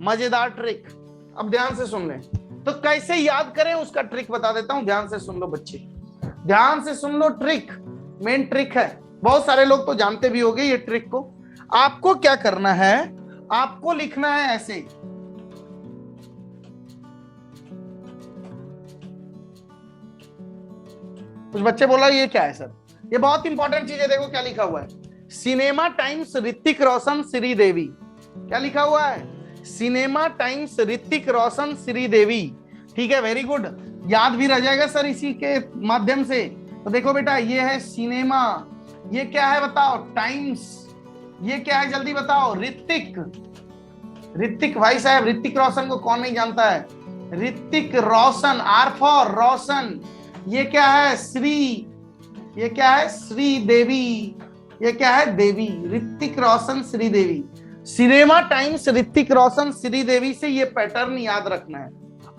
मजेदार ट्रिक। अब ध्यान से सुन लें, तो कैसे याद करें उसका ट्रिक बता देता हूं, ध्यान से सुन लो बच्चे, ध्यान से सुन लो। ट्रिक, मेन ट्रिक है, बहुत सारे लोग तो जानते भी होंगे ये ट्रिक को। आपको क्या करना है, आपको लिखना है ऐसे, कुछ बच्चे बोला ये क्या है सर, ये बहुत इंपॉर्टेंट चीज है, देखो क्या लिखा हुआ है, सिनेमा टाइम्स ऋतिक रोशन श्रीदेवी। क्या लिखा हुआ है, सिनेमा टाइम्स ऋतिक रोशन श्रीदेवी। ठीक है, वेरी गुड, याद भी रह जाएगा सर इसी के माध्यम से। तो देखो बेटा, ये है सिनेमा, ये क्या है बताओ, टाइम्स, ये क्या है जल्दी बताओ, ऋतिक। ऋतिक भाई साहब, ऋतिक रोशन को कौन नहीं जानता है, ऋतिक रोशन, आर फॉर रोशन। ये क्या है, श्री, ये क्या है, श्री देवी, ये क्या है, देवी। ऋतिक रोशन श्रीदेवी, सिनेमा टाइम्स ऋतिक रोशन श्रीदेवी से ये पैटर्न याद रखना है।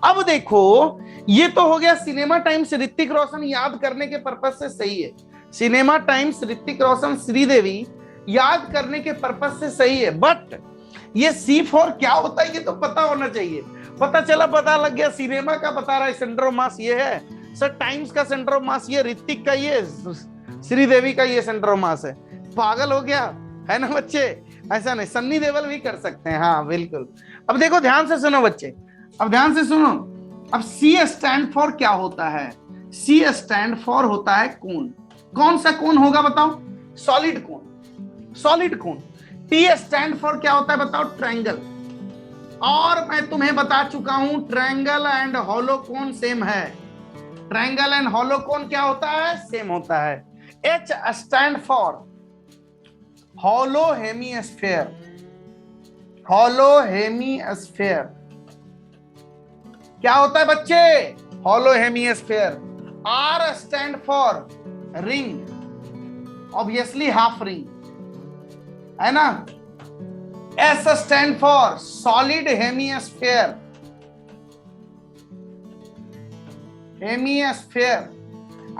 अब देखो, ये तो हो गया सिनेमा टाइम्स ऋतिक रोशन, याद करने के पर्पज से सही है, सिनेमा टाइम्स ऋतिक रोशन श्रीदेवी याद करने के पर्पज से सही है, बट ये C4 क्या होता है ये तो पता होना चाहिए। पता चला, पता लग गया, सिनेमा का बता रहा है सेंटर ऑफ मास ये है सर, टाइम्स का सेंटर ऑफ मास ये, ऋतिक का ये, श्रीदेवी का ये सेंटर ऑफ मास है। पागल हो गया है ना बच्चे, ऐसा नहीं, सन्नी देओल भी कर सकते हैं, हाँ बिल्कुल। अब देखो ध्यान से सुनो बच्चे, अब ध्यान से सुनो। अब C स्टैंड फॉर क्या होता है, C स्टैंड फॉर होता है कोण। कौन सा कोण होगा बताओ, सॉलिड कोण, सॉलिड कोण। T स्टैंड फॉर क्या होता है बताओ, ट्रायंगल। और मैं तुम्हें बता चुका हूं, triangle and hollow cone same है, ट्रायंगल एंड हॉलो कोण क्या होता है, सेम होता है। H stand for hollow hemisphere, hollow hemisphere क्या होता है बच्चे, hollow hemisphere. R stand for ring, obviously half ring है ना। S stand for solid hemisphere, hemisphere.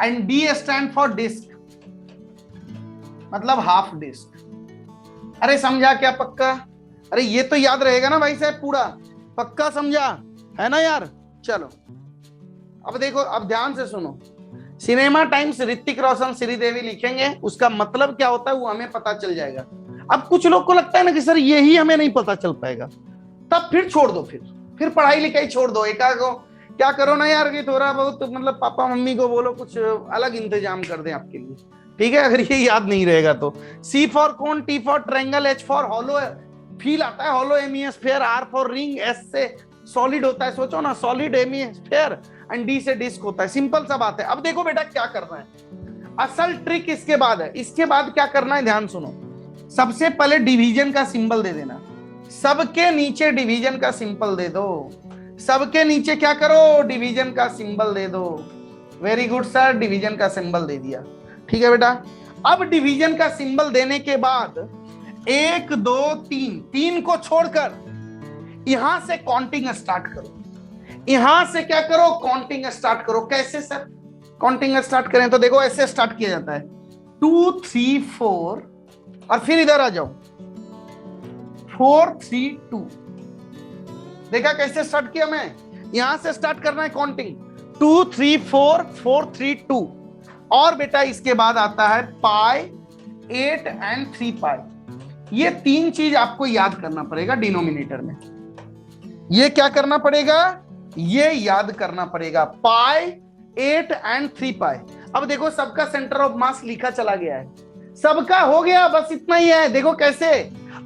And D stand for disc, मतलब हाफ डिस्क। अरे समझा क्या पक्का, अरे ये तो याद रहेगा ना भाई साहब पूरा, पक्का समझा है ना यार। चलो अब देखो, अब ध्यान से सुनो, सिनेमा टाइम्स ऋतिक रोशन श्रीदेवी लिखेंगे, उसका मतलब क्या होता है वो हमें पता चल जाएगा। अब कुछ लोग को लगता है ना कि सर यही हमें नहीं पता चल पाएगा, तब फिर छोड़ दो, फिर पढ़ाई लिखाई छोड़ दो, एकाक क्या करो ना यार कि थोड़ा बहुत मतलब पापा मम्मी को बोलो कुछ अलग इंतजाम कर दें आपके लिए, ठीक है, अगर ये याद नहीं रहेगा तो। C for cone, T for triangle, H for hollow, feel आता है hollow hemisphere, R for ring, S से सॉलिड होता है, सोचो ना, सॉलिड हेमिस्फेयर, एंड D से डिस्क होता है, सिंपल सा बात है। अब देखो बेटा क्या करना है, असल ट्रिक इसके बाद है, इसके बाद क्या करना है ध्यान सुनो। सबसे पहले डिवीजन का सिंबल दे देना, सबके नीचे डिवीजन का सिंबल दे दो, सबके नीचे क्या करो, डिवीजन का सिंबल दे दो। वेरी गुड सर, डिवीजन का सिंबल दे दिया, ठीक है बेटा। अब डिवीजन का सिंबल देने के बाद 1 2 3, 3 को छोड़कर यहां से काउंटिंग स्टार्ट करो, यहां से क्या करो, काउंटिंग स्टार्ट करो। कैसे सर काउंटिंग स्टार्ट करें, तो देखो ऐसे स्टार्ट किया जाता है, 2 3 4, और फिर इधर आ जाओ 4 3 2। देखा कैसे स्टार्ट किया, मैं यहां से स्टार्ट करना है काउंटिंग, 2 3 4 4 3 2। और बेटा इसके बाद आता है पाई, 8 एंड 3 पाई। ये 3 चीज आपको याद करना पड़ेगा डिनोमिनेटर में, ये क्या करना पड़ेगा, ये याद करना पड़ेगा, पाई 8 एंड 3 पाई। अब देखो सबका सेंटर ऑफ मास लिखा चला गया है, सबका हो गया, बस इतना ही है। देखो कैसे,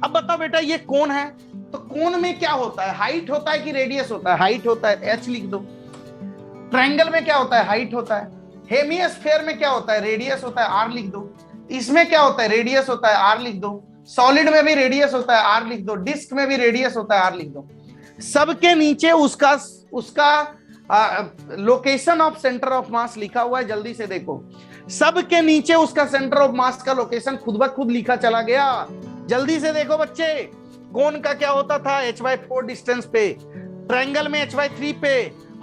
अब बताओ बेटा ये कौन है, तो कोण में क्या होता है, हाइट होता है कि रेडियस होता है, हाइट होता है, H लिख दो। ट्रायंगल में क्या होता है, हाइट होता है। हेमिस्फेयर में क्या होता है, रेडियस होता है, R लिख दो। इसमें क्या होता है, रेडियस होता है, R लिख दो। सॉलिड में भी रेडियस होता है, R लिख दो। डिस्क में भी रेडियस होता है, R लिख दो। सबके नीचे उसका location of centre of mass लिखा हुआ है, जल्दी से देखो, सबके नीचे उसका सेंटर ऑफ मास का लोकेशन खुद ब खुद लिखा चला गया। जल्दी से देखो बच्चे, कोण का क्या होता था, h/4 डिस्टेंस पे, ट्रायंगल में h/3 पे,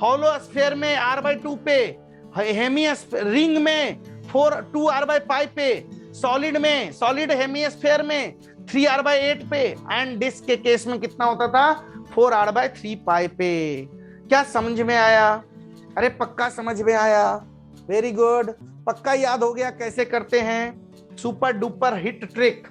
हॉलो स्फीयर में r/2 पे, रिंग में 2r/5 पे, सॉलिड में, सॉलिड हेमिस्फीयर में 3r/8 पे, एंड डिस्क के केस में कितना होता था, 4r/3 पाई पे। क्या समझ में आया? अरे पक्का समझ में आया, वेरी गुड। पक्का याद हो गया कैसे करते हैं? Super duper hit trick.